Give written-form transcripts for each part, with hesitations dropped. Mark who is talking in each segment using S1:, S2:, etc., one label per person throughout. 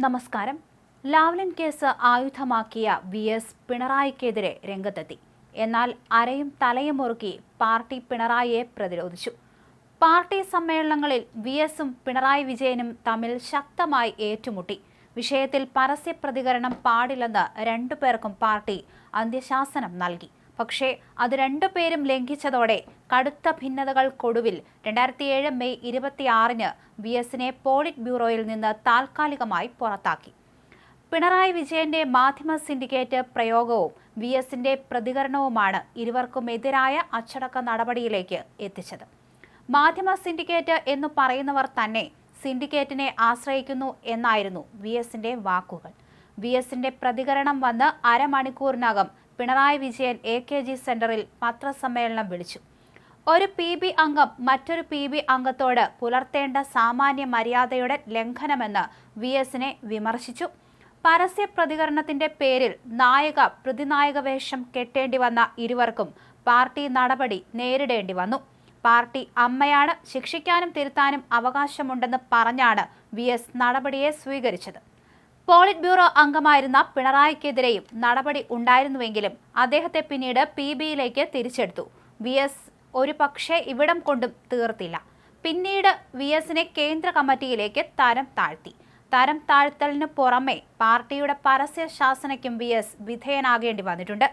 S1: നമസ്കാരം. Lavalin case ആയുധമാക്കിയ V S. പിണറായിക്കെതിരെ രംഗത്തെത്തി. എന്നാൽ അരയും തലയും മുറുക്കി പാർട്ടി പിണറായിയെ പ്രതിരോധിച്ചു. പാർട്ടി സമ്മേളനങ്ങളിൽ വി.എസും പിണറായി വിജയനും തമ്മിൽ ശക്തമായി ഏറ്റുമുട്ടി. വിഷയത്തിൽ പരസ്യ പ്രതികരണം പാടില്ലെന്ന് രണ്ടുപേർക്കും പാർട്ടി അന്ത്യശാസനം നൽകി. പക്ഷേ അത് രണ്ടുപേരും ലംഘിച്ചതോടെ കടുത്ത ഭിന്നതകൾക്കൊടുവിൽ 2007 മെയ് 26-ന് വി.എസിനെ പോളിറ്റ് ബ്യൂറോയിൽ നിന്ന് താൽക്കാലികമായി പുറത്താക്കി. പിണറായി വിജയന്റെ മാധ്യമ സിൻഡിക്കേറ്റ് പ്രയോഗവും വി.എസിന്റെ പ്രതികരണവുമാണ് ഇരുവർക്കുമെതിരായ അച്ചടക്ക നടപടിയിലേക്ക് എത്തിച്ചത്. മാധ്യമ സിൻഡിക്കേറ്റ് എന്നു പറയുന്നവർ തന്നെ സിൻഡിക്കേറ്റിനെ ആശ്രയിക്കുന്നു എന്നായിരുന്നു വി.എസിന്റെ വാക്കുകൾ. വി.എസിന്റെ പ്രതികരണം വന്ന് അരമണിക്കൂറിനകം പിണറായി വിജയൻ AKG സെന്ററിൽ പത്രസമ്മേളനം വിളിച്ചു. ഒരു PB അംഗം മറ്റൊരു PB അംഗത്തോട് പുലർത്തേണ്ട സാമാന്യ മര്യാദയുടെ ലംഘനമെന്ന് വി.എസിനെ വിമർശിച്ചു. പരസ്യ പ്രതികരണത്തിന്റെ പേരിൽ നായക പ്രതിനായക വേഷം കെട്ടേണ്ടി വന്ന ഇരുവർക്കും പാർട്ടി നടപടി നേരിടേണ്ടി വന്നു. പാർട്ടി അമ്മയാണ്, ശിക്ഷിക്കാനും തിരുത്താനും അവകാശമുണ്ടെന്ന് പറഞ്ഞാണ് വി.എസ്. നടപടിയെ സ്വീകരിച്ചത്. പോളിറ്റ് ബ്യൂറോ അംഗമായിരുന്ന പിണറായിക്കെതിരെയും നടപടി ഉണ്ടായിരുന്നുവെങ്കിലും അദ്ദേഹത്തെ പിന്നീട് PBയിലേക്ക് തിരിച്ചെടുത്തു. വി.എസ്. ഒരു പക്ഷേ ഇവിടം കൊണ്ടും തീർത്തില്ല. പിന്നീട് വി.എസിനെ കേന്ദ്ര കമ്മിറ്റിയിലേക്ക് തരം താഴ്ത്തി. തരം താഴ്ത്തലിന് പുറമെ പാർട്ടിയുടെ പരസ്യ ശാസനയ്ക്കും വി.എസ്. വിധേയനാകേണ്ടി വന്നിട്ടുണ്ട്.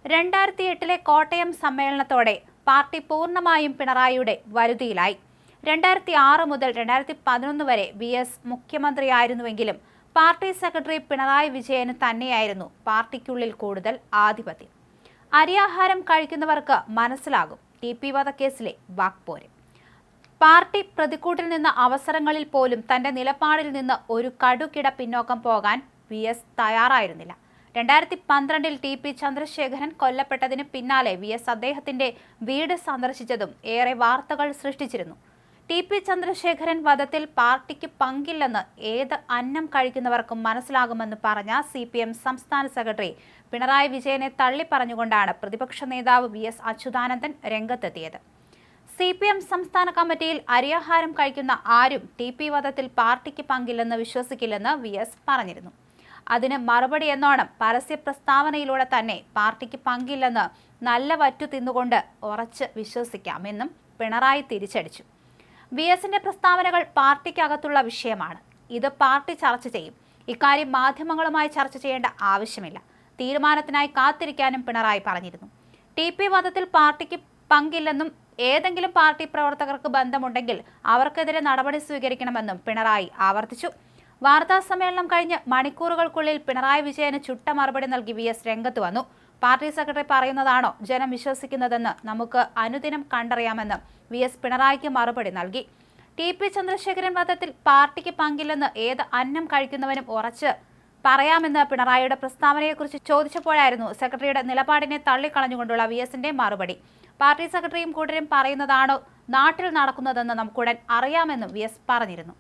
S1: 2008-ലെ കോട്ടയം സമ്മേളനത്തോടെ പാർട്ടി പൂർണ്ണമായും പിണറായിയുടെ വരുതിയിലായി. 2006 മുതൽ 2011 വരെ വി.എസ്. മുഖ്യമന്ത്രിയായിരുന്നുവെങ്കിലും പാർട്ടി സെക്രട്ടറി പിണറായി വിജയന് തന്നെയായിരുന്നു പാർട്ടിക്കുള്ളിൽ കൂടുതൽ ആധിപത്യം. അരിയാഹാരം കഴിക്കുന്നവർക്ക് മനസ്സിലാകും TP വധക്കേസിലെ വാക്പോര്. പാർട്ടി പ്രതിക്കൂട്ടിൽ നിന്ന അവസരങ്ങളിൽ പോലും തന്റെ നിലപാടിൽ നിന്ന് ഒരു കടുകിട പിന്നോക്കം പോകാൻ വി.എസ്. തയ്യാറായിരുന്നില്ല. 2012-ൽ TP ചന്ദ്രശേഖരൻ കൊല്ലപ്പെട്ടതിന് പിന്നാലെ വി.എസ്. അദ്ദേഹത്തിന്റെ വീട് സന്ദർശിച്ചതും ഏറെ വാർത്തകൾ സൃഷ്ടിച്ചിരുന്നു. TP ചന്ദ്രശേഖരൻ വധത്തിൽ പാർട്ടിക്ക് പങ്കില്ലെന്ന് ഏത് അന്നം കഴിക്കുന്നവർക്കും മനസ്സിലാകുമെന്ന് പറഞ്ഞ CPM സംസ്ഥാന സെക്രട്ടറി പിണറായി വിജയനെ തള്ളിപ്പറഞ്ഞുകൊണ്ടാണ് പ്രതിപക്ഷ നേതാവ് വി.എസ്. അച്യുതാനന്ദൻ രംഗത്തെത്തിയത്. CPM സംസ്ഥാന കമ്മിറ്റിയിൽ അരിയാഹാരം കഴിക്കുന്ന ആരും TP വധത്തിൽ പാർട്ടിക്ക് പങ്കില്ലെന്ന് വിശ്വസിക്കില്ലെന്ന് വി.എസ്. പറഞ്ഞിരുന്നു. അതിന് മറുപടി എന്നോണം പരസ്യ പ്രസ്താവനയിലൂടെ തന്നെ പാർട്ടിക്ക് പങ്കില്ലെന്ന് നല്ല വറ്റു തിന്നുകൊണ്ട് ഉറച്ച് വിശ്വസിക്കാമെന്നും പിണറായി തിരിച്ചടിച്ചു. വി.എസിന്റെ പ്രസ്താവനകൾ പാർട്ടിക്കകത്തുള്ള വിഷയമാണ്. ഇത് പാർട്ടി ചർച്ച ചെയ്യും. ഇക്കാര്യം മാധ്യമങ്ങളുമായി ചർച്ച ചെയ്യേണ്ട ആവശ്യമില്ല. തീരുമാനത്തിനായി കാത്തിരിക്കാനും പിണറായി പറഞ്ഞിരുന്നു. TP വധത്തിൽ പാർട്ടിക്ക് പങ്കില്ലെന്നും ഏതെങ്കിലും പാർട്ടി പ്രവർത്തകർക്ക് ബന്ധമുണ്ടെങ്കിൽ അവർക്കെതിരെ നടപടി സ്വീകരിക്കണമെന്നും പിണറായി ആവർത്തിച്ചു. വാർത്താ സമ്മേളനം കഴിഞ്ഞ് മണിക്കൂറുകൾക്കുള്ളിൽ പിണറായി വിജയന് ചുട്ട മറുപടി നൽകി വി.എസ്. രംഗത്ത് വന്നു. പാർട്ടി സെക്രട്ടറി പറയുന്നതാണോ ജനം വിശ്വസിക്കുന്നതെന്ന് നമുക്ക് അനുദിനം കണ്ടറിയാമെന്ന് വി.എസ്. പിണറായിക്ക് മറുപടി നൽകി. TP ചന്ദ്രശേഖരൻ വധത്തിൽ പാർട്ടിക്ക് പങ്കില്ലെന്ന് ഏത് അന്നം കഴിക്കുന്നവനും ഉറച്ച് പറയാമെന്ന് പിണറായിയുടെ പ്രസ്താവനയെക്കുറിച്ച് ചോദിച്ചപ്പോഴായിരുന്നു സെക്രട്ടറിയുടെ നിലപാടിനെ തള്ളിക്കളഞ്ഞുകൊണ്ടുള്ള വി.എസിന്റെ മറുപടി. പാർട്ടി സെക്രട്ടറിയും കൂട്ടരും പറയുന്നതാണോ നാട്ടിൽ നടക്കുന്നതെന്ന് നമുക്കുടൻ അറിയാമെന്നും വി.എസ്. പറഞ്ഞിരുന്നു.